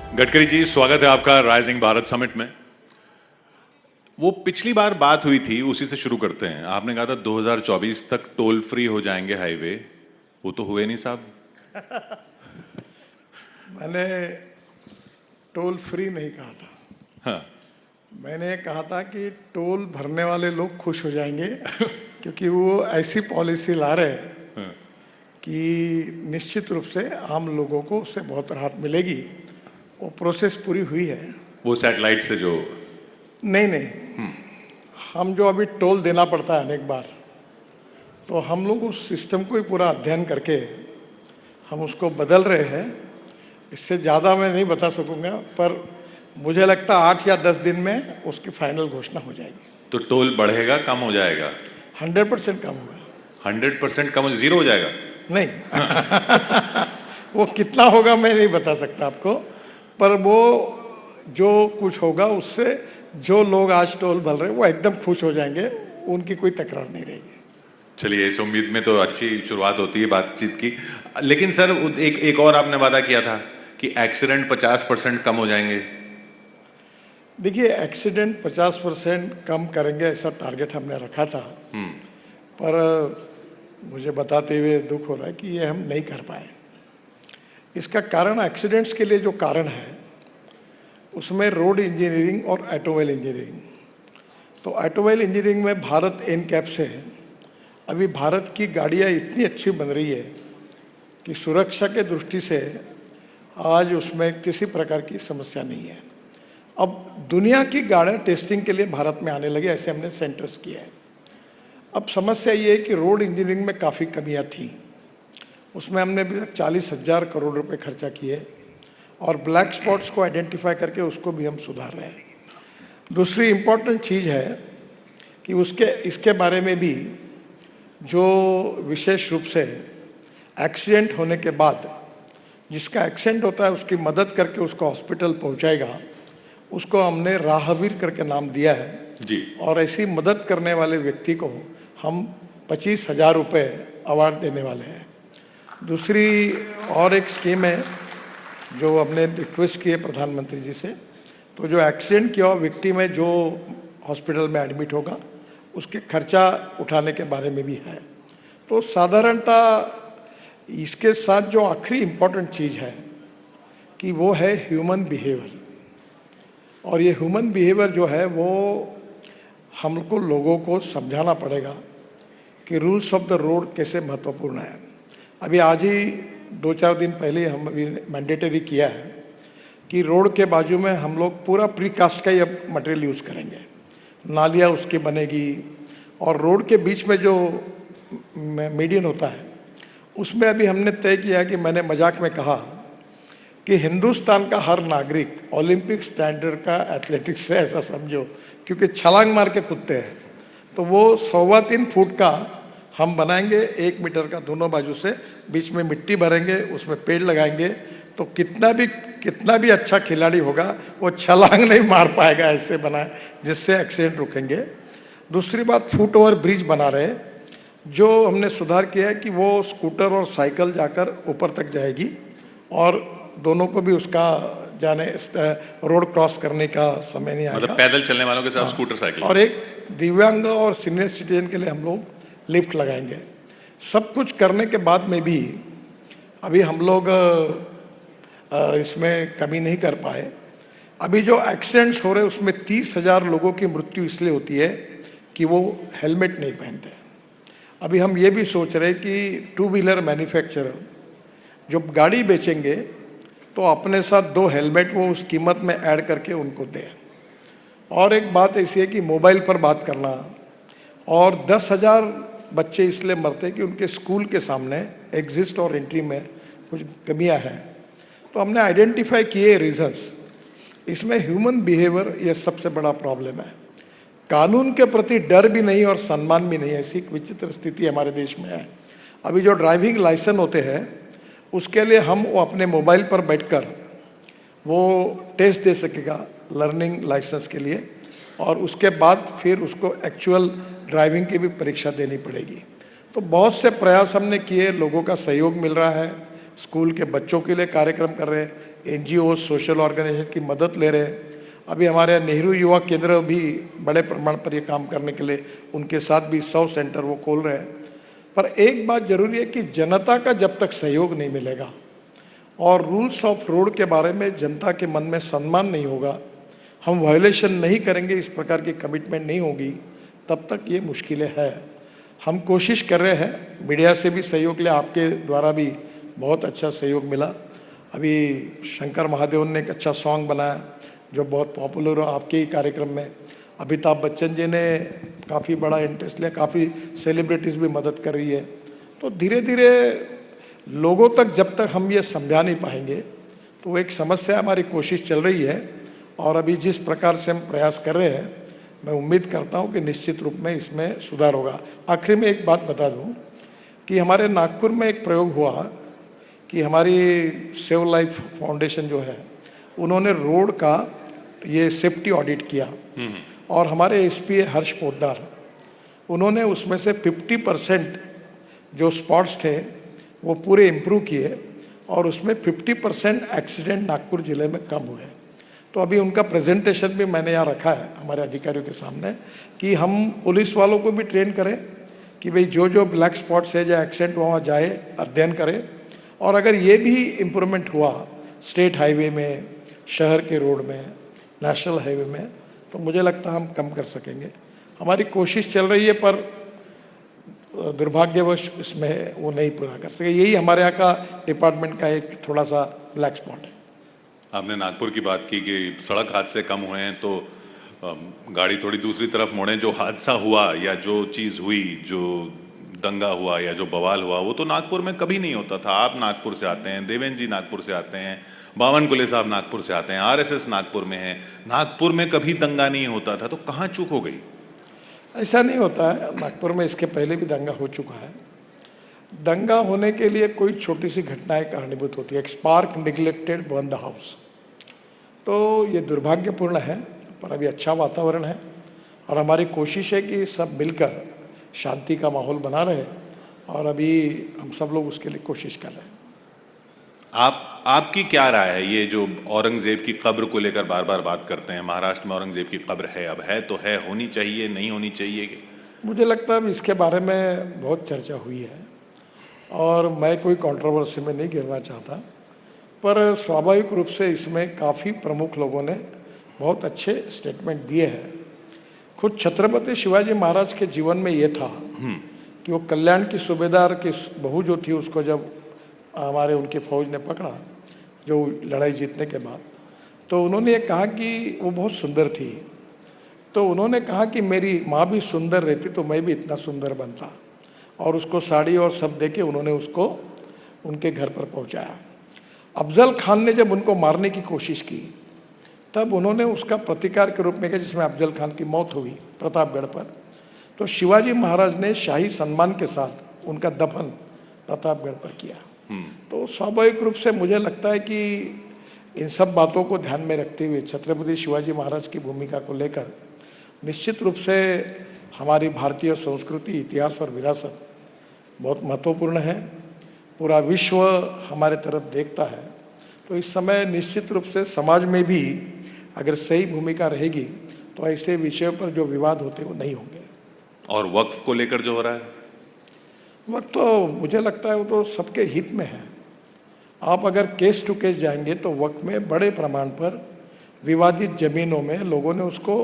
गडकरी जी, स्वागत है आपका राइजिंग भारत समिट में। वो पिछली बार बात हुई थी, उसी से शुरू करते हैं। आपने कहा था 2024 तक टोल फ्री हो जाएंगे हाईवे, वो तो हुए नहीं साहब। मैंने टोल फ्री नहीं कहा था। हाँ। मैंने कहा था कि टोल भरने वाले लोग खुश हो जाएंगे क्योंकि वो ऐसी पॉलिसी ला रहे हैं हाँ। कि निश्चित रूप से आम लोगों को उससे बहुत राहत मिलेगी। वो प्रोसेस पूरी हुई है। वो सैटेलाइट से जो नहीं, हम जो अभी टोल देना पड़ता है अनेक बार, तो हम लोग उस सिस्टम को ही पूरा अध्ययन करके हम उसको बदल रहे हैं। इससे ज़्यादा मैं नहीं बता सकूंगा, पर मुझे लगता है 8 या 10 दिन में उसकी फाइनल घोषणा हो जाएगी। तो टोल बढ़ेगा, कम हो जाएगा? 100% कम होगा। 100% कम, जीरो हो जाएगा? नहीं वो कितना होगा मैं नहीं बता सकता आपको, पर वो जो कुछ होगा उससे जो लोग आज टोल भर रहे हैं वो एकदम खुश हो जाएंगे, उनकी कोई तकरार नहीं रहेगी। चलिए, इस उम्मीद में तो अच्छी शुरुआत होती है बातचीत की। लेकिन सर, एक और आपने वादा किया था कि एक्सीडेंट 50% कम हो जाएंगे। देखिए, एक्सीडेंट 50% कम करेंगे ऐसा टारगेट हमने रखा था, पर मुझे बताते हुए दुख हो रहा है कि ये हम नहीं कर पाए। इसका कारण, एक्सीडेंट्स के लिए जो कारण है उसमें रोड इंजीनियरिंग और ऑटोमोबाइल इंजीनियरिंग। तो ऑटोमोबाइल इंजीनियरिंग में भारत एनकैप से है। अभी भारत की गाड़ियाँ इतनी अच्छी बन रही है कि सुरक्षा के दृष्टि से आज उसमें किसी प्रकार की समस्या नहीं है। अब दुनिया की गाड़ियाँ टेस्टिंग के लिए भारत में आने लगे, ऐसे हमने सेंटर्स किए हैं। अब समस्या ये है कि रोड इंजीनियरिंग में काफ़ी कमियां थी, उसमें हमने अभी तक 40,000 करोड़ रुपए खर्चा किए और ब्लैक स्पॉट्स को आइडेंटिफाई करके उसको भी हम सुधार रहे हैं। दूसरी इम्पॉर्टेंट चीज़ है कि इसके बारे में भी जो विशेष रूप से एक्सीडेंट होने के बाद जिसका एक्सीडेंट होता है उसकी मदद करके उसको हॉस्पिटल पहुंचाएगा, उसको हमने राहवीर करके नाम दिया है जी। और ऐसी मदद करने वाले व्यक्ति को हम 25,000 रुपये अवार्ड देने वाले हैं। दूसरी और एक स्कीम है जो हमने रिक्वेस्ट की है प्रधानमंत्री जी से, तो जो एक्सीडेंट किया हुआ विक्टिम है जो हॉस्पिटल में एडमिट होगा उसके खर्चा उठाने के बारे में भी है। तो साधारणतः इसके साथ जो आखिरी इम्पोर्टेंट चीज़ है कि वो है ह्यूमन बिहेवियर, और ये ह्यूमन बिहेवियर जो है वो हमको लोगों को समझाना पड़ेगा कि रूल्स ऑफ द रोड कैसे महत्वपूर्ण है। अभी आज ही 2-4 दिन पहले हम अभी मैंडेटरी किया है कि रोड के बाजू में हम लोग पूरा प्रीकास्ट का ही अब मटेरियल यूज़ करेंगे, नालियाँ उसकी बनेगी और रोड के बीच में जो मीडियन होता है उसमें अभी हमने तय किया कि मैंने मजाक में कहा कि हिंदुस्तान का हर नागरिक ओलंपिक स्टैंडर्ड का एथलेटिक्स से ऐसा समझो, क्योंकि छलांग मार के कूदते हैं। तो वो 3.25 फुट का हम बनाएंगे, 1 मीटर का दोनों बाजू से, बीच में मिट्टी भरेंगे, उसमें पेड़ लगाएंगे, तो कितना भी अच्छा खिलाड़ी होगा वो छलांग नहीं मार पाएगा, ऐसे बनाए जिससे एक्सीडेंट रुकेंगे। दूसरी बात, फुट ओवर ब्रिज बना रहे हैं, जो हमने सुधार किया है कि वो स्कूटर और साइकिल जाकर ऊपर तक जाएगी और दोनों को भी उसका जाने रोड क्रॉस करने का समय नहीं आएगा। मतलब पैदल चलने वालों के साथ स्कूटर साइकिल। और एक दिव्यांग और सीनियर सिटीजन के लिए हम लोग लिफ्ट लगाएंगे। सब कुछ करने के बाद में भी अभी हम लोग इसमें कमी नहीं कर पाए। अभी जो एक्सीडेंट्स हो रहे हैं उसमें 30,000 लोगों की मृत्यु इसलिए होती है कि वो हेलमेट नहीं पहनते। अभी हम ये भी सोच रहे हैं कि 2 व्हीलर मैन्युफैक्चरर जो गाड़ी बेचेंगे तो अपने साथ 2 हेलमेट वो उस कीमत में ऐड करके उनको दें। और एक बात ऐसी है कि मोबाइल पर बात करना, और 10,000 बच्चे इसलिए मरते हैं कि उनके स्कूल के सामने एग्जिस्ट और एंट्री में कुछ कमियां हैं। तो हमने आइडेंटिफाई किए रीजंस। इसमें ह्यूमन बिहेवियर ये सबसे बड़ा प्रॉब्लम है। कानून के प्रति डर भी नहीं और सम्मान भी नहीं, ऐसी विचित्र स्थिति हमारे देश में है। अभी जो ड्राइविंग लाइसेंस होते हैं उसके लिए हम वो अपने मोबाइल पर बैठकर वो टेस्ट दे सकेगा लर्निंग लाइसेंस के लिए, और उसके बाद फिर उसको एक्चुअल ड्राइविंग की भी परीक्षा देनी पड़ेगी। तो बहुत से प्रयास हमने किए, लोगों का सहयोग मिल रहा है, स्कूल के बच्चों के लिए कार्यक्रम कर रहे हैं, NGO सोशल ऑर्गेनाइजेशन की मदद ले रहे हैं। अभी हमारे नेहरू युवा केंद्र भी बड़े प्रमाण पर ये काम करने के लिए उनके साथ भी 100 सेंटर वो खोल रहे हैं। पर एक बात जरूरी है कि जनता का जब तक सहयोग नहीं मिलेगा और रूल्स ऑफ रोड के बारे में जनता के मन में सम्मान नहीं होगा, हम वायोलेशन नहीं करेंगे, इस प्रकार की कमिटमेंट नहीं होगी, तब तक ये मुश्किलें हैं। हम कोशिश कर रहे हैं, मीडिया से भी सहयोग लिया, आपके द्वारा भी बहुत अच्छा सहयोग मिला। अभी शंकर महादेवन ने एक अच्छा सॉन्ग बनाया जो बहुत पॉपुलर हो आपके ही कार्यक्रम में। अमिताभ बच्चन जी ने काफ़ी बड़ा इंटरेस्ट लिया, काफ़ी सेलिब्रिटीज़ भी मदद कर रही है। तो धीरे धीरे लोगों तक जब तक हम ये समझा नहीं पाएंगे तो एक समस्या, हमारी कोशिश चल रही है और अभी जिस प्रकार से हम प्रयास कर रहे हैं, मैं उम्मीद करता हूं कि निश्चित रूप में इसमें सुधार होगा। आखिर में एक बात बता दूं कि हमारे नागपुर में एक प्रयोग हुआ कि हमारी सेव लाइफ फाउंडेशन जो है, उन्होंने रोड का ये सेफ्टी ऑडिट किया और हमारे एसपी हर्ष पोद्दार, उन्होंने उसमें से 50% जो स्पॉट्स थे वो पूरे इम्प्रूव किए और उसमें 50% एक्सीडेंट नागपुर ज़िले में कम हुए। तो अभी उनका प्रेजेंटेशन भी मैंने यहाँ रखा है हमारे अधिकारियों के सामने कि हम पुलिस वालों को भी ट्रेन करें कि भाई जो जो ब्लैक स्पॉट्स है, जो एक्सीडेंट वहाँ जाए, अध्ययन करें, और अगर ये भी इम्प्रूवमेंट हुआ स्टेट हाईवे में, शहर के रोड में, नेशनल हाईवे में, तो मुझे लगता है हम कम कर सकेंगे। हमारी कोशिश चल रही है पर दुर्भाग्यवश इसमें वो नहीं पूरा कर सके। यही हमारे यहाँ का डिपार्टमेंट का एक थोड़ा सा ब्लैक स्पॉट है। आपने नागपुर की बात की कि सड़क हादसे कम हुए हैं, तो गाड़ी थोड़ी दूसरी तरफ मोड़ें। जो हादसा हुआ या जो चीज़ हुई, जो दंगा हुआ या जो बवाल हुआ, वो तो नागपुर में कभी नहीं होता था। आप नागपुर से आते हैं, देवेंद्र जी नागपुर से आते हैं, बावनकुले साहब नागपुर से आते हैं, आरएसएस नागपुर में है। नागपुर में कभी दंगा नहीं होता था, तो कहाँ चूक हो गई? ऐसा नहीं होता है, नागपुर में इसके पहले भी दंगा हो चुका है। दंगा होने के लिए कोई छोटी सी घटना एक कारणीभूत होती है। एक spark neglected burn the house. तो ये दुर्भाग्यपूर्ण है, पर अभी अच्छा वातावरण है और हमारी कोशिश है कि सब मिलकर शांति का माहौल बना रहे, और अभी हम सब लोग उसके लिए कोशिश कर रहे हैं। आपकी क्या राय है? ये जो औरंगजेब की कब्र को लेकर बार बार बात करते हैं, महाराष्ट्र में औरंगजेब की कब्र है, अब है तो है, होनी चाहिए, नहीं होनी चाहिए? मुझे लगता है इसके बारे में बहुत चर्चा हुई है और मैं कोई कंट्रोवर्सी में नहीं गिरना चाहता, पर स्वाभाविक रूप से इसमें काफ़ी प्रमुख लोगों ने बहुत अच्छे स्टेटमेंट दिए हैं। खुद छत्रपति शिवाजी महाराज के जीवन में ये था कि वो कल्याण की सूबेदार की बहू जो थी, उसको जब हमारे उनके फौज ने पकड़ा, जो लड़ाई जीतने के बाद, तो उन्होंने ये कहा कि वो बहुत सुंदर थी। तो उन्होंने कहा कि मेरी माँ भी सुंदर रहती तो मैं भी इतना सुंदर बनता, और उसको साड़ी और सब दे के उन्होंने उसको उनके घर पर पहुंचाया। अफजल खान ने जब उनको मारने की कोशिश की, तब उन्होंने उसका प्रतिकार के रूप में किया, जिसमें अफजल खान की मौत हुई प्रतापगढ़ पर। तो शिवाजी महाराज ने शाही सम्मान के साथ उनका दफन प्रतापगढ़ पर किया। तो स्वाभाविक रूप से मुझे लगता है कि इन सब बातों को ध्यान में रखते हुए छत्रपति शिवाजी महाराज की भूमिका को लेकर निश्चित रूप से हमारी भारतीय संस्कृति, इतिहास और विरासत बहुत महत्वपूर्ण है। पूरा विश्व हमारे तरफ देखता है, तो इस समय निश्चित रूप से समाज में भी अगर सही भूमिका रहेगी तो ऐसे विषयों पर जो विवाद होते वो नहीं होंगे। और वक्फ को लेकर जो हो रहा है, वक्त तो मुझे लगता है वो तो सबके हित में है। आप अगर केस टू केस जाएंगे तो वक्त में बड़े प्रमाण पर विवादित जमीनों में लोगों ने उसको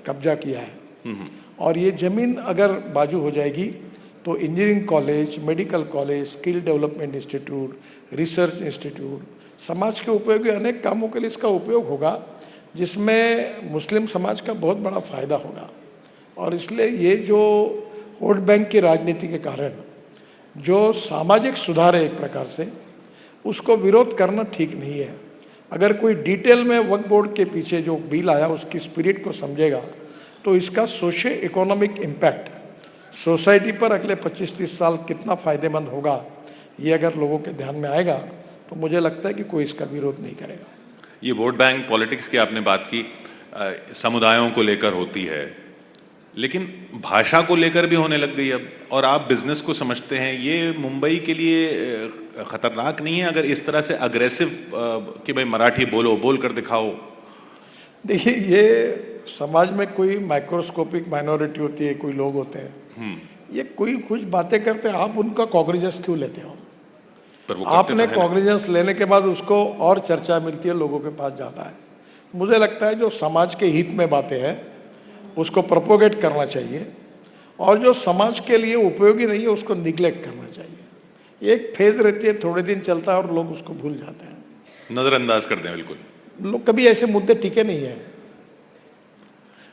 कब्जा किया है, और ये जमीन अगर बाजू हो जाएगी तो engineering college, medical college, skill development institute, research institute, समाज के उपयोगी अनेक कामों के लिए इसका उपयोग होगा, जिसमें मुस्लिम समाज का बहुत बड़ा फायदा होगा। और इसलिए ये जो वोट बैंक की राजनीति के कारण जो सामाजिक सुधार है एक प्रकार से, उसको विरोध करना ठीक नहीं है। अगर कोई डिटेल में वक्फ बोर्ड के पीछे जो बिल आया उसकी स्पिरिट को समझेगा तो इसका सोशो इकोनॉमिक इम्पैक्ट सोसाइटी पर अगले 25-30 साल कितना फ़ायदेमंद होगा, ये अगर लोगों के ध्यान में आएगा तो मुझे लगता है कि कोई इसका विरोध नहीं करेगा। ये वोट बैंक पॉलिटिक्स की आपने बात की, समुदायों को लेकर होती है, लेकिन भाषा को लेकर भी होने लग गई अब। और आप बिजनेस को समझते हैं, ये मुंबई के लिए खतरनाक नहीं है अगर इस तरह से अग्रेसिव कि भाई मराठी बोलो, बोल कर दिखाओ? देखिए, ये समाज में कोई माइक्रोस्कोपिक माइनॉरिटी होती है, कोई लोग होते हैं, ये कोई कुछ बातें करते हैं, आप उनका कॉग्निजेंस क्यों लेते हो? पर वो करते आपने तो है ना। कॉग्निजेंस लेने के बाद उसको और चर्चा मिलती है, लोगों के पास जाता है। मुझे लगता है जो समाज के हित में बातें हैं उसको प्रोपोगेट करना चाहिए, और जो समाज के लिए उपयोगी नहीं है उसको निगलेक्ट करना चाहिए। एक फेज रहती है, थोड़े दिन चलता है और लोग उसको भूल जाते हैं। नजरअंदाज कर दें बिल्कुल। लोग कभी ऐसे मुद्दे टिके नहीं है।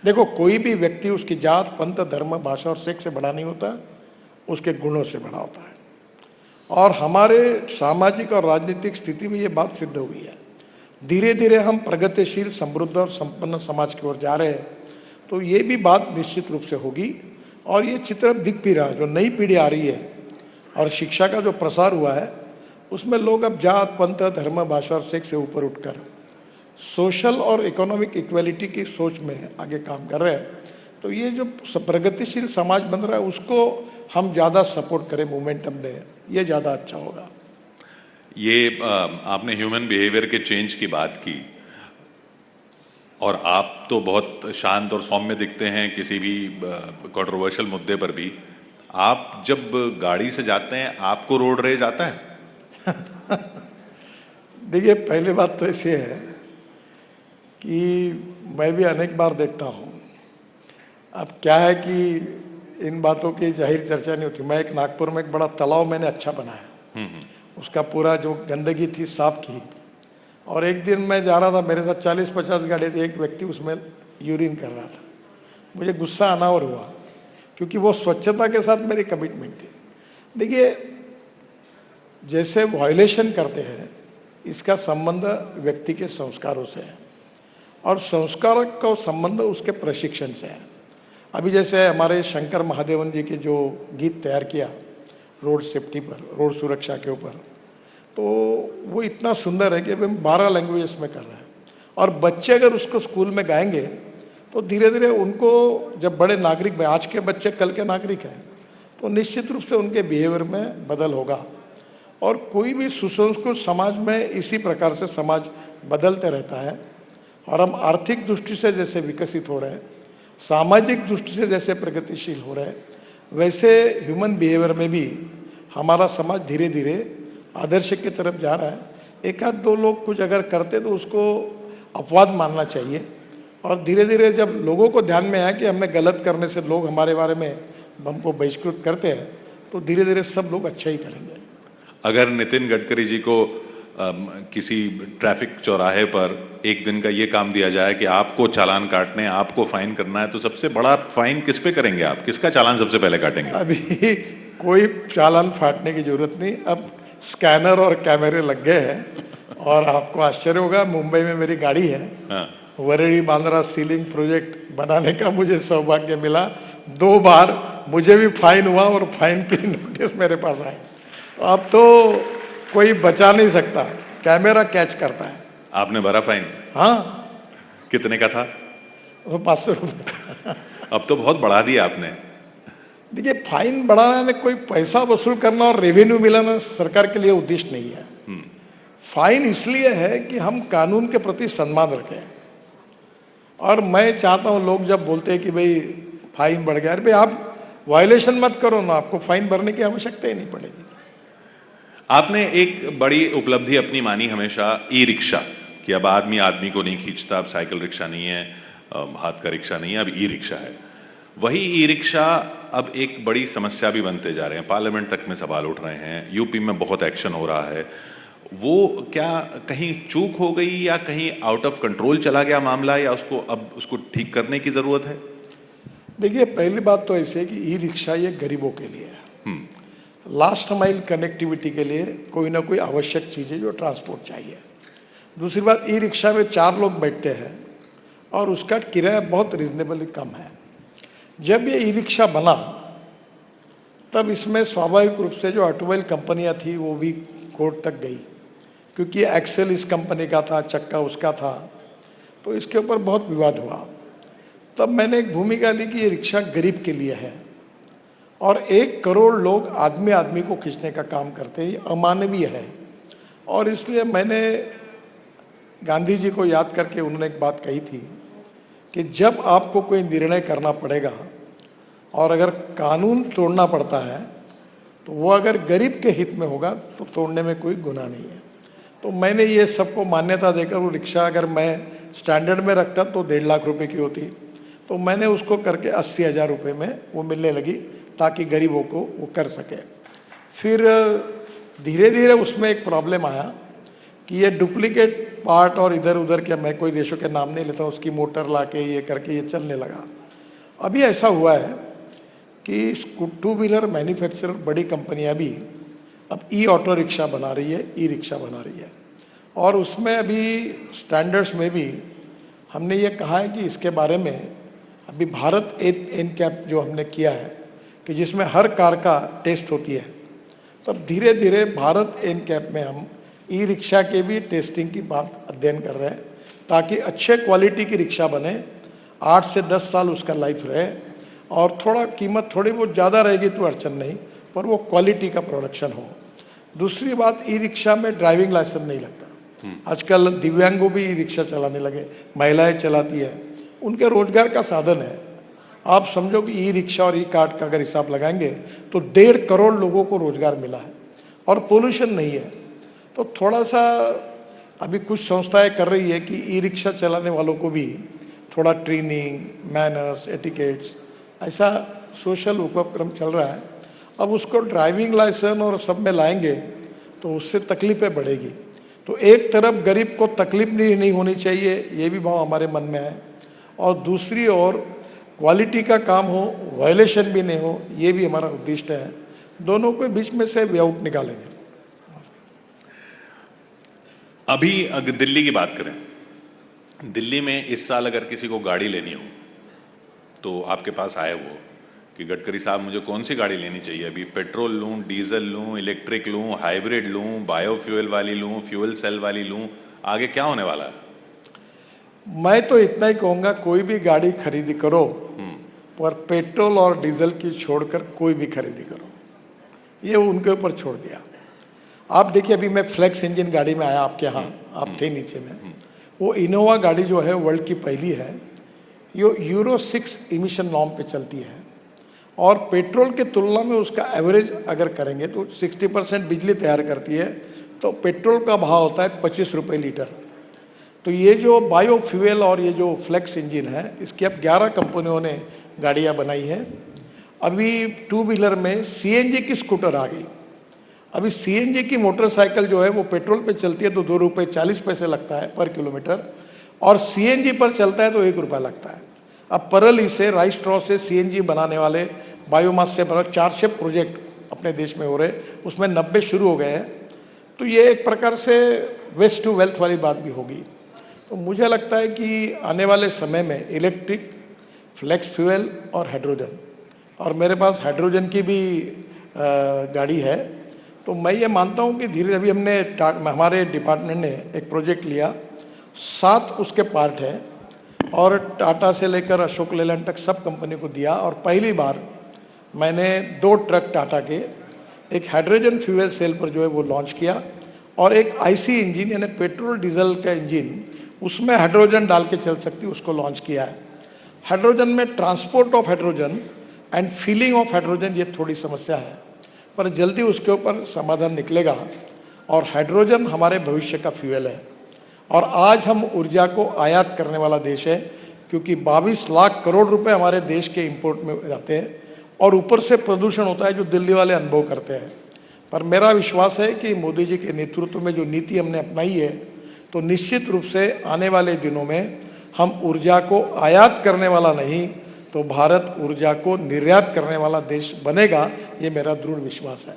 देखो, कोई भी व्यक्ति उसकी जात, पंथ, धर्म, भाषा और सेक्स से बड़ा नहीं होता, उसके गुणों से बड़ा होता है। और हमारे सामाजिक और राजनीतिक स्थिति में ये बात सिद्ध हुई है। धीरे धीरे हम प्रगतिशील, समृद्ध और संपन्न समाज की ओर जा रहे हैं, तो ये भी बात निश्चित रूप से होगी। और ये चित्र दिख भी रहा है, जो नई पीढ़ी आ रही है और शिक्षा का जो प्रसार हुआ है, उसमें लोग अब जात, पंथ, धर्म, भाषा और सेक्स से ऊपर उठकर सोशल और इकोनॉमिक इक्वलिटी की सोच में आगे काम कर रहे हैं। तो ये जो प्रगतिशील समाज बन रहा है उसको हम ज़्यादा सपोर्ट करें, मोमेंटम दें, ये ज़्यादा अच्छा होगा। ये आपने ह्यूमन बिहेवियर के चेंज की बात की, और आप तो बहुत शांत और सौम्य दिखते हैं किसी भी कंट्रोवर्शियल मुद्दे पर भी। आप जब गाड़ी से जाते हैं, आपको रोड रेज आता है? देखिए, पहली बात तो ऐसी है कि मैं भी अनेक बार देखता हूँ। अब क्या है कि इन बातों की जाहिर चर्चा नहीं होती। मैं एक नागपुर में एक बड़ा तालाब मैंने अच्छा बनाया, उसका पूरा जो गंदगी थी साफ की, और एक दिन मैं जा रहा था, मेरे साथ 40-50 गाड़ी थी, एक व्यक्ति उसमें यूरिन कर रहा था। मुझे गुस्सा अनावर हुआ, क्योंकि वो स्वच्छता के साथ मेरी कमिटमेंट थी। देखिए, जैसे वायलेशन करते हैं, इसका संबंध व्यक्ति के संस्कारों से है, और संस्कार का संबंध उसके प्रशिक्षण से है। अभी जैसे हमारे शंकर महादेवन जी के जो गीत तैयार किया रोड सेफ्टी पर, रोड सुरक्षा के ऊपर, तो वो इतना सुंदर है कि अभी हम 12 लैंग्वेजेस में कर रहे हैं। और बच्चे अगर उसको स्कूल में गाएंगे तो धीरे धीरे उनको, जब बड़े नागरिक में, आज के बच्चे कल के नागरिक हैं, तो निश्चित रूप से उनके बिहेवियर में बदल होगा। और कोई भी सुसंस्कृत समाज में इसी प्रकार से समाज बदलते रहता है। और हम आर्थिक दृष्टि से जैसे विकसित हो रहे हैं, सामाजिक दृष्टि से जैसे प्रगतिशील हो रहे हैं, वैसे ह्यूमन बिहेवियर में भी हमारा समाज धीरे धीरे आदर्श की तरफ जा रहा है। एक आध दो लोग कुछ अगर करते तो उसको अपवाद मानना चाहिए, और धीरे धीरे जब लोगों को ध्यान में आया कि हमें गलत करने से लोग हमारे बारे में हमको बहिष्कृत करते हैं, तो धीरे धीरे सब लोग अच्छा ही करेंगे। अगर नितिन गडकरी जी को किसी ट्रैफिक चौराहे पर एक दिन का ये काम दिया जाए कि आपको चालान काटने, आपको फाइन करना है, तो सबसे बड़ा फाइन किस पे करेंगे आप? किसका चालान सबसे पहले काटेंगे? अभी कोई चालान फाटने की जरूरत नहीं, अब स्कैनर और कैमरे लग गए हैं। और आपको आश्चर्य होगा, मुंबई में मेरी गाड़ी है, हाँ। वरेड़ी बांद्रा सीलिंग प्रोजेक्ट बनाने का मुझे सौभाग्य मिला। 2 बार मुझे भी फाइन हुआ और फाइन की नोटिस मेरे पास आए। तो अब तो कोई बचा नहीं सकता, कैमरा कैच करता है। आपने भरा फाइन? हाँ, कितने का था? वो 500 रुपये का। अब तो बहुत बढ़ा दिया आपने। देखिए, फाइन बढ़ाना में कोई पैसा वसूल करना और रेवेन्यू मिलाना सरकार के लिए उद्देश्य नहीं है। फाइन इसलिए है कि हम कानून के प्रति सम्मान रखें। और मैं चाहता हूं, लोग जब बोलते हैं कि भाई फाइन बढ़ गया, अरे भाई आप वायलेशन मत करो ना, आपको फाइन भरने की आवश्यकता ही नहीं पड़ेगी। आपने एक बड़ी उपलब्धि अपनी मानी हमेशा ई रिक्शा, कि अब आदमी आदमी को नहीं खींचता, अब साइकिल रिक्शा नहीं है, हाथ का रिक्शा नहीं है, अब ई रिक्शा है। वही ई रिक्शा अब एक बड़ी समस्या भी बनते जा रहे हैं, पार्लियामेंट तक में सवाल उठ रहे हैं, यूपी में बहुत एक्शन हो रहा है। वो क्या कहीं चूक हो गई, या कहीं आउट ऑफ कंट्रोल चला गया मामला, या उसको अब उसको ठीक करने की जरूरत है? देखिए, पहली बात तो ऐसे है कि ई रिक्शा ये गरीबों के लिए है, लास्ट माइल कनेक्टिविटी के लिए कोई ना कोई आवश्यक चीज़ है जो ट्रांसपोर्ट चाहिए। दूसरी बात, ई रिक्शा में 4 लोग बैठते हैं और उसका किराया बहुत रिजनेबली कम है। जब ये ई रिक्शा बना तब इसमें स्वाभाविक रूप से जो ऑटोमोबाइल कंपनियां थी वो भी कोर्ट तक गई, क्योंकि एक्सेल इस कंपनी का था, चक्का उसका था, तो इसके ऊपर बहुत विवाद हुआ। तब मैंने एक भूमिका ली कि ये रिक्शा गरीब के लिए है, और 1 करोड़ लोग आदमी आदमी को खींचने का काम करते हैं, ये अमानवीय है। और इसलिए मैंने गांधी जी को याद करके उन्होंने एक बात कही थी कि जब आपको कोई निर्णय करना पड़ेगा और अगर कानून तोड़ना पड़ता है तो वो अगर गरीब के हित में होगा तो तोड़ने में कोई गुनाह नहीं है। तो मैंने ये सबको मान्यता देकर वो रिक्शा अगर मैं स्टैंडर्ड में रखता तो 1.5 लाख रुपए की होती, तो मैंने उसको करके 80,000 रुपये में वो मिलने लगी ताकि गरीबों को वो कर सके। फिर धीरे धीरे उसमें एक प्रॉब्लम आया कि ये डुप्लीकेट पार्ट और इधर उधर के, मैं कोई देशों के नाम नहीं लेता, उसकी मोटर ला के ये करके ये चलने लगा। अभी ऐसा हुआ है कि 2 व्हीलर मैन्युफैक्चरर बड़ी कंपनियां भी अब ई ऑटो रिक्शा बना रही है, ई रिक्शा बना रही है। और उसमें अभी स्टैंडर्ड्स में भी हमने ये कहा है कि इसके बारे में अभी भारत एनकैप जो हमने किया है कि जिसमें हर कार का टेस्ट होती है, तो अब धीरे धीरे भारत एनकैप में हम ई रिक्शा के भी टेस्टिंग की बात अध्ययन कर रहे हैं ताकि अच्छे क्वालिटी की रिक्शा बने, 8 से 10 साल उसका लाइफ रहे और थोड़ा कीमत थोड़ी बहुत ज़्यादा रहेगी तो अड़चन नहीं, पर वो क्वालिटी का प्रोडक्शन हो। दूसरी बात, ई रिक्शा में ड्राइविंग लाइसेंस नहीं लगता। आजकल दिव्यांगों भी ई रिक्शा चलाने लगे, महिलाएं चलाती है, उनके रोजगार का साधन है। आप समझो कि ई रिक्शा और ई कार्ट का अगर हिसाब लगाएंगे तो 1.5 करोड़ लोगों को रोजगार मिला है और पोल्यूशन नहीं है। तो थोड़ा सा अभी कुछ संस्थाएं कर रही है कि ई रिक्शा चलाने वालों को भी थोड़ा ट्रेनिंग, मैनर्स, एटिकेट्स, ऐसा सोशल उपक्रम चल रहा है। अब उसको ड्राइविंग लाइसेंस और सब में लाएंगे तो उससे तकलीफें बढ़ेगी। तो एक तरफ गरीब को तकलीफ नहीं होनी चाहिए, ये भी भाव हमारे मन में है, और दूसरी ओर क्वालिटी का काम हो, वायलेशन भी नहीं हो, ये भी हमारा उद्देश्य है। दोनों के बीच में से वे आउट निकालेंगे। अभी अगर दिल्ली की बात करें, दिल्ली में इस साल अगर किसी को गाड़ी लेनी हो तो आपके पास आए वो कि गडकरी साहब मुझे कौन सी गाड़ी लेनी चाहिए, अभी पेट्रोल लूं, डीजल लूं, इलेक्ट्रिक लूं, हाइब्रिड लूं, बायोफ्यूल वाली लूं, फ्यूल सेल वाली लूं, आगे क्या होने वाला है? मैं तो इतना ही कहूँगा, कोई भी गाड़ी खरीदी करो पर पेट्रोल और डीजल की छोड़कर कोई भी खरीदी करो, ये उनके ऊपर छोड़ दिया। आप देखिए, अभी मैं फ्लेक्स इंजन गाड़ी में आया आपके यहाँ, आप थे नीचे में, वो इनोवा गाड़ी जो है वर्ल्ड की पहली है, ये यूरो 6 इमिशन नॉर्म पे चलती है और पेट्रोल के तुलना में उसका एवरेज अगर करेंगे तो 60% बिजली तैयार करती है। तो पेट्रोल का भाव होता है 25 रुपये लीटर। तो ये जो बायोफ्यूल और ये जो फ्लेक्स इंजन है, इसकी अब 11 कंपनियों ने गाड़ियाँ बनाई हैं। अभी 2 व्हीलर में सीएनजी की स्कूटर आ गई। अभी सीएनजी की मोटरसाइकिल जो है वो पेट्रोल पे चलती है तो 2 रुपये 40 पैसे लगता है पर किलोमीटर, और सीएनजी पर चलता है तो 1 रुपया लगता है। अब परली से, राइस स्ट्रॉ से सीएनजी बनाने वाले, बायोमास से बना 400 प्रोजेक्ट अपने देश में हो रहे, उसमें 90 शुरू हो गए हैं। तो ये एक प्रकार से वेस्ट टू वेल्थ वाली बात भी होगी। तो मुझे लगता है कि आने वाले समय में इलेक्ट्रिक, फ्लेक्स फ्यूल और हाइड्रोजन, और मेरे पास हाइड्रोजन की भी गाड़ी है, तो मैं ये मानता हूँ कि धीरे अभी हमने हमारे डिपार्टमेंट ने एक प्रोजेक्ट लिया, 7 उसके पार्ट है और टाटा से लेकर अशोक लेलैंड तक सब कंपनी को दिया। और पहली बार मैंने 2 ट्रक टाटा के एक हाइड्रोजन फ्यूल सेल पर जो है वो लॉन्च किया, और एक आईसी इंजन यानी पेट्रोल डीजल का इंजन उसमें हाइड्रोजन डाल के चल सकती, उसको लॉन्च किया है। हाइड्रोजन में transport of hydrogen and filling of hydrogen ये थोड़ी समस्या है, पर जल्दी उसके ऊपर समाधान निकलेगा। और हाइड्रोजन हमारे भविष्य का फ्यूल है, और आज हम ऊर्जा को आयात करने वाला देश है, क्योंकि 22 लाख करोड़ रुपए हमारे देश के इंपोर्ट में जाते हैं, और ऊपर से प्रदूषण होता है जो दिल्ली वाले अनुभव करते हैं। पर मेरा विश्वास है कि मोदी जी के नेतृत्व में जो नीति हमने अपनाई है, तो निश्चित रूप से आने वाले दिनों में हम ऊर्जा को आयात करने वाला नहीं तो भारत ऊर्जा को निर्यात करने वाला देश बनेगा, ये मेरा दृढ़ विश्वास है।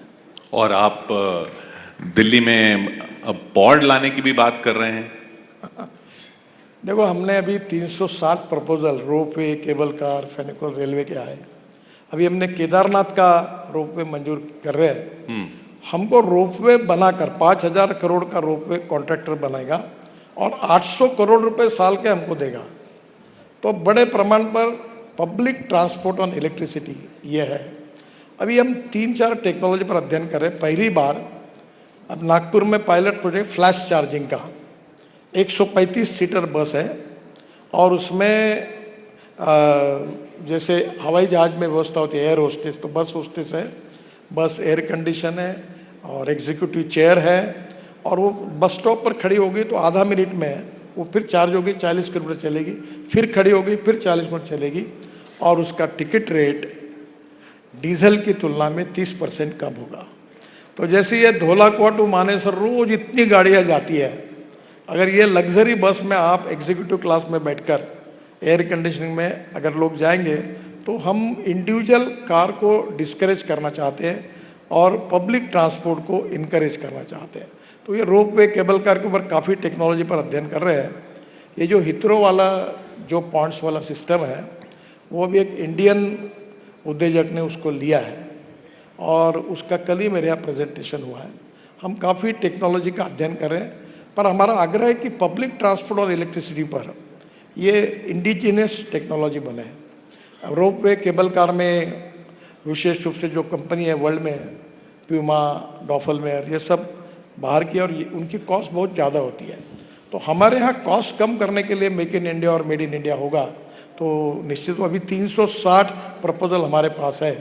और आप दिल्ली में अब पॉड लाने की भी बात कर रहे हैं? देखो, हमने अभी 360 proposal ropeway, cable car, funicular railway के आए। अभी हमने केदारनाथ का रोपवे मंजूर कर रहे हैं। हमको रोपवे बनाकर 5,000 करोड़ का रोपवे कॉन्ट्रैक्टर बनाएगा और 800 करोड़ रुपए साल के हमको देगा। तो बड़े प्रमाण पर पब्लिक ट्रांसपोर्ट ऑन इलेक्ट्रिसिटी ये है। अभी हम 3-4 टेक्नोलॉजी पर अध्ययन कर रहे हैं। पहली बार अब नागपुर में पायलट प्रोजेक्ट फ्लैश चार्जिंग का 135 सीटर बस है और उसमें जैसे हवाई जहाज में व्यवस्था होती है एयर होस्टेस, तो बस होस्टेस है, बस एयर कंडीशन है और एग्जीक्यूटिव चेयर है और वो बस स्टॉप पर खड़ी होगी तो आधा मिनट में वो फिर चार्ज होगी, 40 किलोमीटर चलेगी, फिर खड़ी होगी, फिर 40 मिनट चलेगी और उसका टिकट रेट डीजल की तुलना में 30% कम होगा। तो जैसे ये धौलाकुआ टू मानेसर रोज इतनी गाड़ियाँ जाती है, अगर ये लग्जरी बस में आप एग्जीक्यूटिव क्लास में बैठकर एयर कंडीशनिंग में अगर लोग जाएंगे तो हम इंडिविजुअल कार को डिस्करेज करना चाहते हैं और पब्लिक ट्रांसपोर्ट को इनकरेज करना चाहते हैं। तो ये रोप वे केबल कार के ऊपर काफ़ी टेक्नोलॉजी पर अध्ययन कर रहे हैं। ये जो हिथरो वाला जो पॉइंट्स वाला सिस्टम है वो भी एक इंडियन उद्योजक ने उसको लिया है और उसका कल ही मेरे यहाँ प्रेजेंटेशन हुआ है। हम काफ़ी टेक्नोलॉजी का अध्ययन कर रहे हैं, पर हमारा आग्रह है कि पब्लिक ट्रांसपोर्ट और इलेक्ट्रिसिटी पर ये इंडिजिनियस टेक्नोलॉजी बने। रोप वे केबल कार में विशेष रूप से जो कंपनी है वर्ल्ड में, प्यूमा, डॉफलमेयर, ये सब बाहर की और उनकी कॉस्ट बहुत ज़्यादा होती है। तो हमारे यहाँ कॉस्ट कम करने के लिए मेक इन इंडिया और मेड इन इंडिया होगा। तो निश्चित अभी 360 प्रपोजल हमारे पास है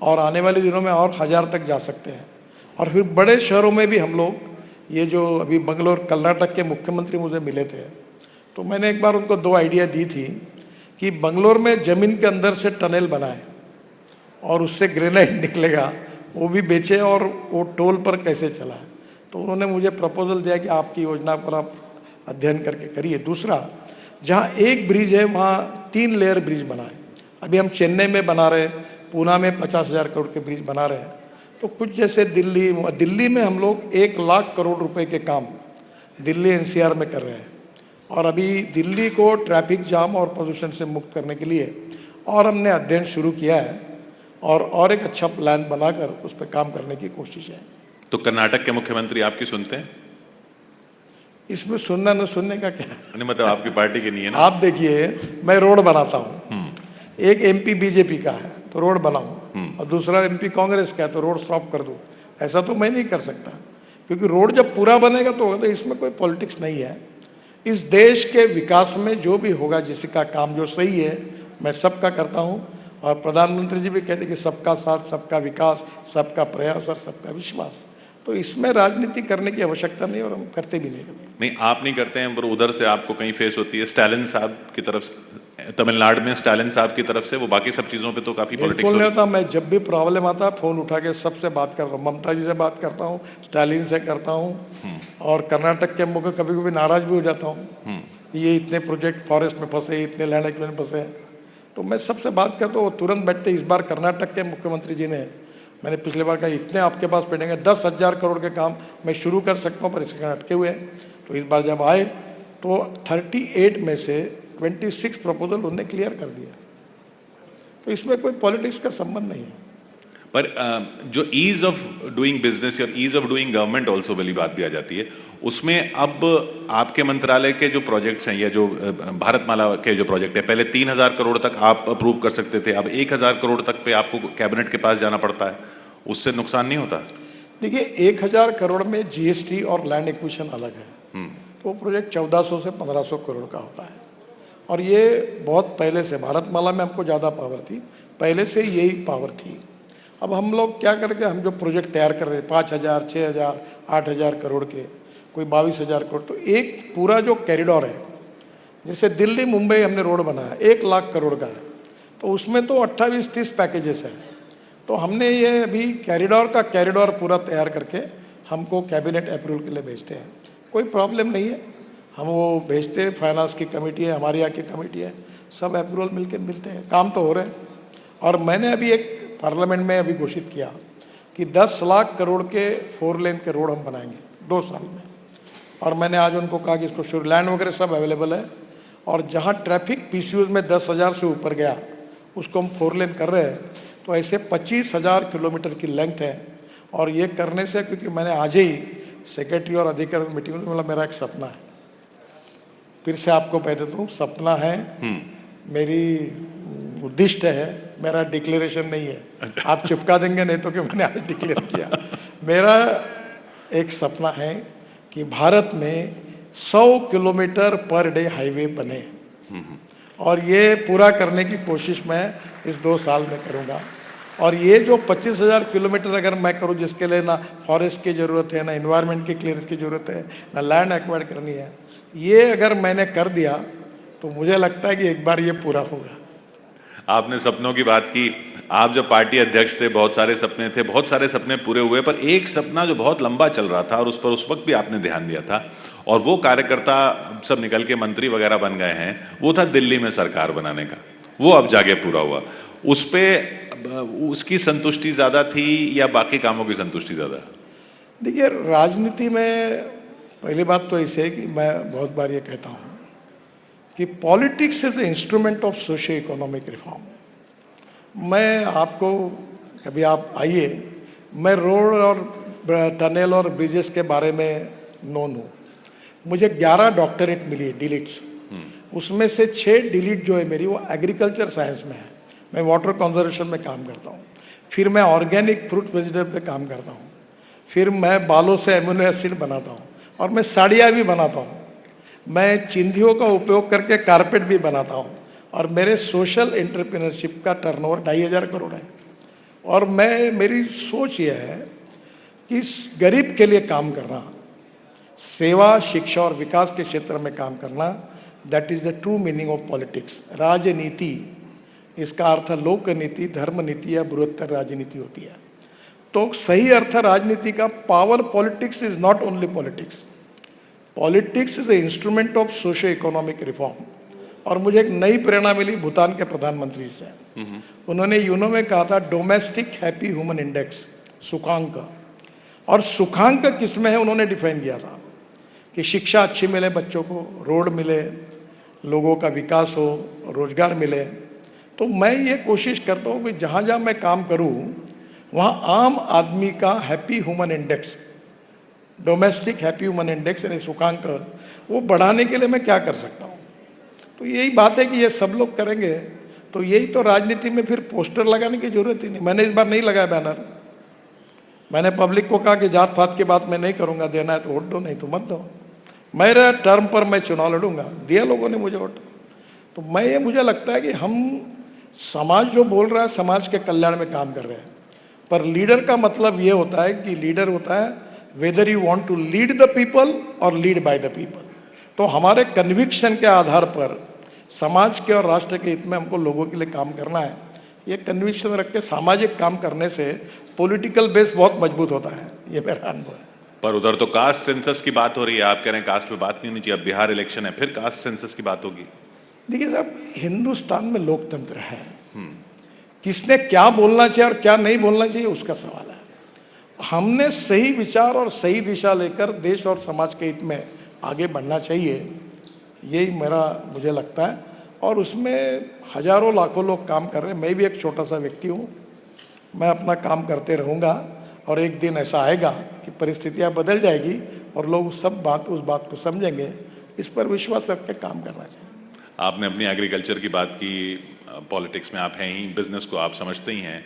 और आने वाले दिनों में और 1000 तक जा सकते हैं। और फिर बड़े शहरों में भी हम लोग, ये जो अभी बंगलोर कर्नाटक के मुख्यमंत्री मुझे मिले थे तो मैंने एक बार उनको 2 आइडिया दी थी कि बंगलोर में ज़मीन के अंदर से टनल बनाए और उससे ग्रेनाइट निकलेगा, वो भी बेचे और वो टोल पर कैसे चला। तो उन्होंने मुझे प्रपोजल दिया कि आपकी योजना पर आप अध्ययन करके करिए। दूसरा, जहाँ एक ब्रिज है वहाँ 3 लेयर ब्रिज बनाए। अभी हम चेन्नई में बना रहे हैं, पूना में 50,000 करोड़ के ब्रिज बना रहे हैं। तो कुछ जैसे दिल्ली में हम लोग 1 लाख करोड़ रुपए के काम दिल्ली एनसीआर में कर रहे हैं और अभी दिल्ली को ट्रैफिक जाम और प्रदूषण से मुक्त करने के लिए और हमने अध्ययन शुरू किया है और एक अच्छा प्लान बनाकर उस पर काम करने की कोशिश है। तो कर्नाटक के मुख्यमंत्री आपकी सुनते हैं? इसमें सुनना न सुनने का क्या है? नहीं, मतलब आपकी पार्टी की नहीं है ना? आप देखिए, मैं रोड बनाता हूँ, एक एमपी बीजेपी का है तो रोड बनाऊं और दूसरा एमपी कांग्रेस का है तो रोड स्टॉप कर दूं, ऐसा तो मैं नहीं कर सकता। क्योंकि रोड जब पूरा बनेगा तो इसमें कोई पॉलिटिक्स नहीं है। इस देश के विकास में जो भी होगा, जिसका काम जो सही है, मैं सबका करता हूँ। और प्रधानमंत्री जी भी कहते हैं कि सबका साथ, सबका विकास, सबका प्रयास और सबका विश्वास। तो इसमें राजनीति करने की आवश्यकता नहीं और हम करते भी नहीं कभी। नहीं, आप नहीं करते हैं, पर उधर से आपको कहीं फेस होती है स्टालिन साहब की तरफ से, तमिलनाडु में स्टालिन साहब की तरफ से, वो बाकी सब चीज़ों पे तो काफ़ी पॉलिटिक्स बिल्कुल नहीं होता। मैं जब भी प्रॉब्लम आता है फ़ोन उठा के सबसे बात करता हूँ, ममता जी से बात करता हूँ, स्टालिन से करता हूँ और कर्नाटक के मुझे कभी कभी नाराज भी हो जाता हूँ, ये इतने प्रोजेक्ट फॉरेस्ट में फंसे, इतने लैंड एक्विजिशन में फंसे। तो मैं सबसे बात करता हूँ, वो तुरंत बैठते। इस बार कर्नाटक के मुख्यमंत्री जी ने, मैंने पिछले बार कहा इतने आपके पास पड़ेंगे, 10,000 करोड़ के काम मैं शुरू कर सकता हूँ पर इसके अटके हुए हैं। तो इस बार जब आए तो 38 में से 26 प्रपोजल उन्होंने क्लियर कर दिया। तो इसमें कोई पॉलिटिक्स का संबंध नहीं है। पर जो ईज ऑफ डूइंग बिजनेस या ease of doing government also वाली बात भी आ जाती है, उसमें अब आपके मंत्रालय के जो प्रोजेक्ट्स हैं या जो भारतमाला के जो प्रोजेक्ट है, पहले 3,000 करोड़ तक आप अप्रूव कर सकते थे, अब 1,000 करोड़ तक पे आपको कैबिनेट के पास जाना पड़ता है। उससे नुकसान नहीं होता? देखिए, 1,000 करोड़ में जीएसटी और लैंड एक्विजिशन अलग है। तो वो प्रोजेक्ट 1400 से 1500 करोड़ का होता है और ये बहुत पहले से, भारतमाला में हमको ज़्यादा पावर थी, पहले से यही पावर थी। अब हम लोग क्या करके, हम जो प्रोजेक्ट तैयार कर रहे हैं 5,000, 6,000, 8,000 करोड़ के, कोई 22,000 करोड़, तो एक पूरा जो कॉरिडोर है, जैसे दिल्ली मुंबई हमने रोड बनाया 1 लाख करोड़ का है, तो उसमें तो 28-30 पैकेजेस हैं। तो हमने ये अभी कॉरिडोर पूरा तैयार करके हमको कैबिनेट अप्रूवल के लिए भेजते हैं। कोई प्रॉब्लम नहीं है, हम वो भेजते हैं, फाइनेंस की कमेटी है, हमारे यहाँ की कमेटी है, सब अप्रूवल मिलके मिलते हैं, काम तो हो रहे हैं। और मैंने अभी एक पार्लियामेंट में अभी घोषित किया कि 10 लाख करोड़ के 4 लेन के रोड हम बनाएंगे 2 साल में। और मैंने आज उनको कहा कि इसको शुरू, लैंड वगैरह सब अवेलेबल है और जहाँ ट्रैफिक पीसीयूज में 10,000 से ऊपर गया उसको हम 4 लेन कर रहे हैं। तो ऐसे 25,000 किलोमीटर की लेंथ है और ये करने से, क्योंकि मैंने आज ही सेक्रेटरी और अधिकारी मीटिंग में बोला, मेरा एक सपना है, फिर से आपको कह देता हूँ, सपना है मेरी उद्दिष्ट है, मेरा डिक्लेरेशन नहीं है। आप चिपका देंगे नहीं तो कि मैंने आज डिक्लेयर किया। मेरा एक सपना है कि भारत में 100 किलोमीटर पर डे हाईवे बने, और ये पूरा करने की कोशिश मैं इस 2 साल में करूँगा। और ये जो 25,000 किलोमीटर अगर मैं करूँ, जिसके लिए ना फॉरेस्ट की ज़रूरत है, ना इन्वायरमेंट की क्लियरेंस की ज़रूरत है, ना लैंड एक्वायर करनी है, ये अगर मैंने कर दिया तो मुझे लगता है कि एक बार ये पूरा होगा। आपने सपनों की बात की। आप जब पार्टी अध्यक्ष थे, बहुत सारे सपने थे, बहुत सारे सपने पूरे हुए, पर एक सपना जो बहुत लंबा चल रहा था और उस पर उस वक्त भी आपने ध्यान दिया था, और वो कार्यकर्ता सब निकल के मंत्री वगैरह बन गए हैं, वो था दिल्ली में सरकार बनाने का। वो अब जाके पूरा हुआ। उस पे उसकी संतुष्टि ज्यादा थी या बाकी कामों की संतुष्टि ज्यादा? देखिए, राजनीति में पहली बात तो ऐसे है कि मैं बहुत बार ये कहता हूँ कि politics is a instrument of socio economic reform. मैं आपको, कभी आप आइए, मैं रोड और टनल और ब्रिजेस के बारे में नोन हूँ। मुझे 11 डॉक्टरेट मिली है, डिलीट्स। उसमें से 6 डिलीट जो है मेरी, वो एग्रीकल्चर साइंस में है। मैं वाटर कंजर्वेशन में काम करता हूँ, फिर मैं ऑर्गेनिक फ्रूट वेजिटेबल पे काम करता हूँ, फिर मैं बालों से एमिनो एसिड बनाता हूँ, और मैं साड़ियाँ भी बनाता हूँ। मैं चिंधियों का उपयोग करके कारपेट भी बनाता हूँ, और मेरे सोशल एंटरप्रेन्योरशिप का टर्नओवर 2,500 करोड़ है। और मेरी सोच ये है कि गरीब के लिए काम करना, सेवा, शिक्षा और विकास के क्षेत्र में काम करना, that is the true meaning of politics. राजनीति, इसका अर्थ लोक नीति, धर्म नीति या बृहत्तर राजनीति होती है। तो सही अर्थ राजनीति का, power politics is not only politics. Politics is a instrument of socio economic reform. और मुझे एक नई प्रेरणा मिली भूटान के प्रधानमंत्री से। उन्होंने यूनो में कहा था डोमेस्टिक हैप्पी ह्यूमन इंडेक्स, सुखांक। और सुखांक किस में है उन्होंने डिफाइन किया था कि शिक्षा अच्छी मिले बच्चों को, रोड मिले, लोगों का विकास हो, रोजगार मिले। तो मैं ये कोशिश करता हूँ कि जहाँ जहाँ मैं काम करूँ वहाँ आम आदमी का happy human index, domestic happy human index यानी सुखांक, वो बढ़ाने के लिए मैं क्या कर सकता हूँ। तो यही बात है कि ये सब लोग करेंगे तो यही तो राजनीति में फिर पोस्टर लगाने की जरूरत ही नहीं। मैंने इस बार नहीं लगाया बैनर। मैंने पब्लिक को कहा कि जात पात की बात मैं नहीं करूँगा, देना है तो वोट दो, नहीं तो मत दो। मेरे टर्म पर मैं चुनाव लड़ूंगा, दिया लोगों ने मुझे वोट। तो मुझे लगता है कि हम समाज जो बोल रहा है, समाज के कल्याण में काम कर रहे हैं। पर लीडर का मतलब ये होता है कि लीडर होता है whether you want to lead the people और लीड बाय द पीपल। तो हमारे कन्विक्शन के आधार पर समाज के और राष्ट्र के हित में हमको लोगों के लिए काम करना है। ये कन्विक्शन रख के सामाजिक काम करने से पॉलिटिकल बेस बहुत मजबूत होता है, ये मेरा अनुभव है। पर उधर तो कास्ट सेंसस की बात हो रही है, आप कह रहे हैं कास्ट पे बात नहीं होनी चाहिए। अब बिहार इलेक्शन है, फिर कास्ट सेंसस की बात होगी। देखिए साहब, हिंदुस्तान में लोकतंत्र है, किसने क्या बोलना चाहिए और क्या नहीं बोलना चाहिए उसका सवाल है। हमने सही विचार और सही दिशा लेकर देश और समाज के हित में आगे बढ़ना चाहिए, यही मुझे लगता है। और उसमें हजारों लाखों लोग काम कर रहे हैं। मैं भी एक छोटा सा व्यक्ति हूँ, मैं अपना काम करते रहूँगा, और एक दिन ऐसा आएगा कि परिस्थितियाँ बदल जाएगी और लोग उस बात को समझेंगे। इस पर विश्वास रख के काम करना चाहिए। आपने अपनी एग्रीकल्चर की बात की, पॉलिटिक्स में आप हैं ही, बिजनेस को आप समझते ही हैं।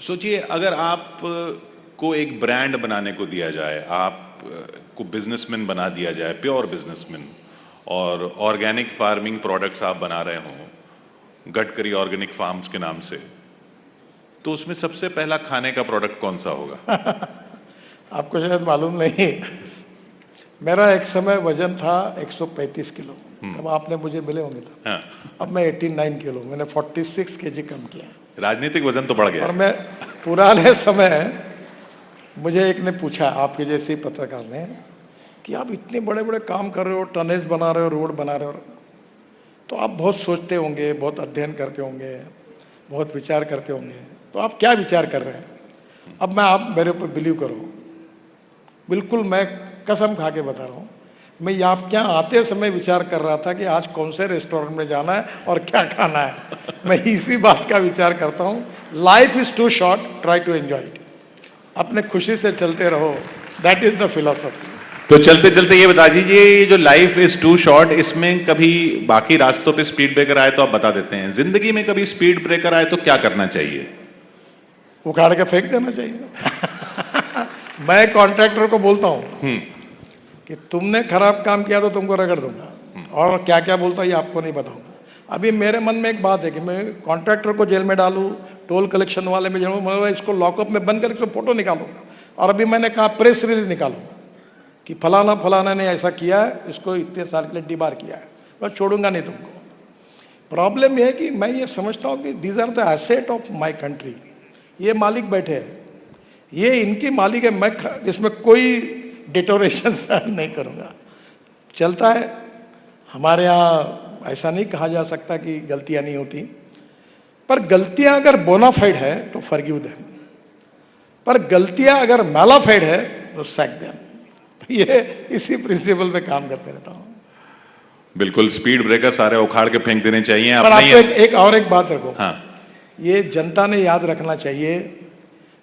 सोचिए, अगर आप को एक ब्रांड बनाने को दिया जाए, आप को बिजनेसमैन बना दिया जाए, प्योर बिजनेसमैन, और ऑर्गेनिक फार्मिंग प्रोडक्ट्स आप बना रहे हों गडकरी ऑर्गेनिक फार्म्स के नाम से, तो उसमें सबसे पहला खाने का प्रोडक्ट कौन सा होगा? आपको शायद मालूम नहीं, मेरा एक समय वजन था 135 किलो, तब आपने मुझे मिले होंगे तब। हाँ। अब मैं 89 किलो, मैंने 46 केजी कम किया। राजनीतिक वजन तो बढ़ गया। और मैं पुराने समय, मुझे एक ने पूछा, आपके जैसे पत्रकार ने, कि आप इतने बड़े बड़े काम कर रहे हो, टनेज बना रहे हो, रोड बना रहे हो, तो आप बहुत सोचते होंगे, बहुत अध्ययन करते होंगे, बहुत विचार करते होंगे, तो आप क्या विचार कर रहे हैं? अब आप मेरे ऊपर बिलीव करो, बिल्कुल मैं कसम खा के बता रहा हूँ, मैं यहाँ आते समय विचार कर रहा था कि आज कौन से रेस्टोरेंट में जाना है और क्या खाना है। मैं इसी बात का विचार करता हूँ। Life is too short, try to enjoy it. अपने खुशी से चलते रहो, दैट इज द फिलॉसफी। तो चलते चलते ये बता दीजिए, ये जो लाइफ इज टू शॉर्ट, इसमें कभी बाकी रास्तों पे स्पीड ब्रेकर आए तो आप बता देते हैं, जिंदगी में कभी स्पीड ब्रेकर आए तो क्या करना चाहिए? उखाड़ के फेंक देना चाहिए। मैं कॉन्ट्रैक्टर को बोलता हूं कि तुमने खराब काम किया तो तुमको रगड़ दूंगा, और क्या क्या बोलता ये आपको नहीं बताऊंगा। अभी मेरे मन में एक बात है कि मैं कॉन्ट्रैक्टर को जेल में डालूं, टोल कलेक्शन वाले में जाऊँ, मतलब इसको लॉकअप में बंद करके फोटो निकालूं, और अभी मैंने कहा प्रेस रिलीज निकालूं कि फलाना फलाना ने ऐसा किया है, इसको इतने साल के लिए डिबार किया है, बस छोड़ूंगा नहीं तुमको। प्रॉब्लम यह है कि मैं ये समझता हूँ कि these are the asset of my country. ये मालिक बैठे हैं, ये इनकी मालिक है, मैं इसमें कोई डिटोरेशन नहीं करूँगा। चलता है हमारे यहाँ, ऐसा नहीं कहा जा सकता कि गलतियाँ नहीं होती, पर गलतियाँ अगर बोनाफाइड है तो फॉरगिव देम, पर गलतियाँ अगर मैलाफाइड है तो सैक देम। ये इसी प्रिंसिपल पे काम करते रहता हूँ। बिल्कुल, स्पीड ब्रेकर सारे उखाड़ के फेंक देने चाहिए। पर आपको एक बात रखो, हाँ, ये जनता ने याद रखना चाहिए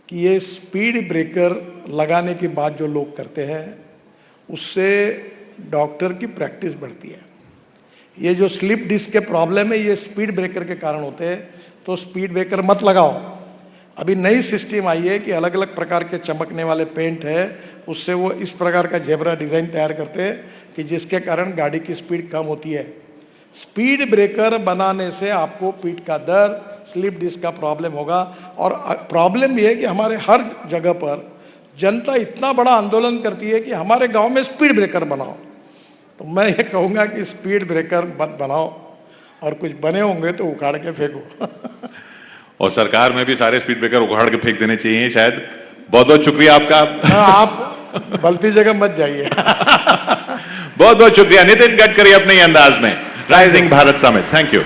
कि ये स्पीड ब्रेकर लगाने के बाद जो लोग करते हैं उससे डॉक्टर की प्रैक्टिस बढ़ती है। ये जो स्लिप डिस्क के प्रॉब्लम है ये स्पीड ब्रेकर के कारण होते हैं, तो स्पीड ब्रेकर मत लगाओ। अभी नई सिस्टम आई है कि अलग अलग प्रकार के चमकने वाले पेंट है, उससे वो इस प्रकार का जेब्रा डिज़ाइन तैयार करते हैं कि जिसके कारण गाड़ी की स्पीड कम होती है। स्पीड ब्रेकर बनाने से आपको पीठ का दर्द, स्लिप डिस्क का प्रॉब्लम होगा। और प्रॉब्लम ये है कि हमारे हर जगह पर जनता इतना बड़ा आंदोलन करती है कि हमारे गांव में स्पीड ब्रेकर बनाओ। तो मैं ये कहूँगा कि स्पीड ब्रेकर मत बनाओ, और कुछ बने होंगे तो उखाड़ के फेंको। और सरकार में भी सारे स्पीड ब्रेकर उखाड़ के फेंक देने चाहिए शायद। बहुत बहुत शुक्रिया आपका। आप गलती जगह मत जाइए। बहुत बहुत शुक्रिया नितिन गडकरी, अपने ही अंदाज में rising Bharat summit. Thank you.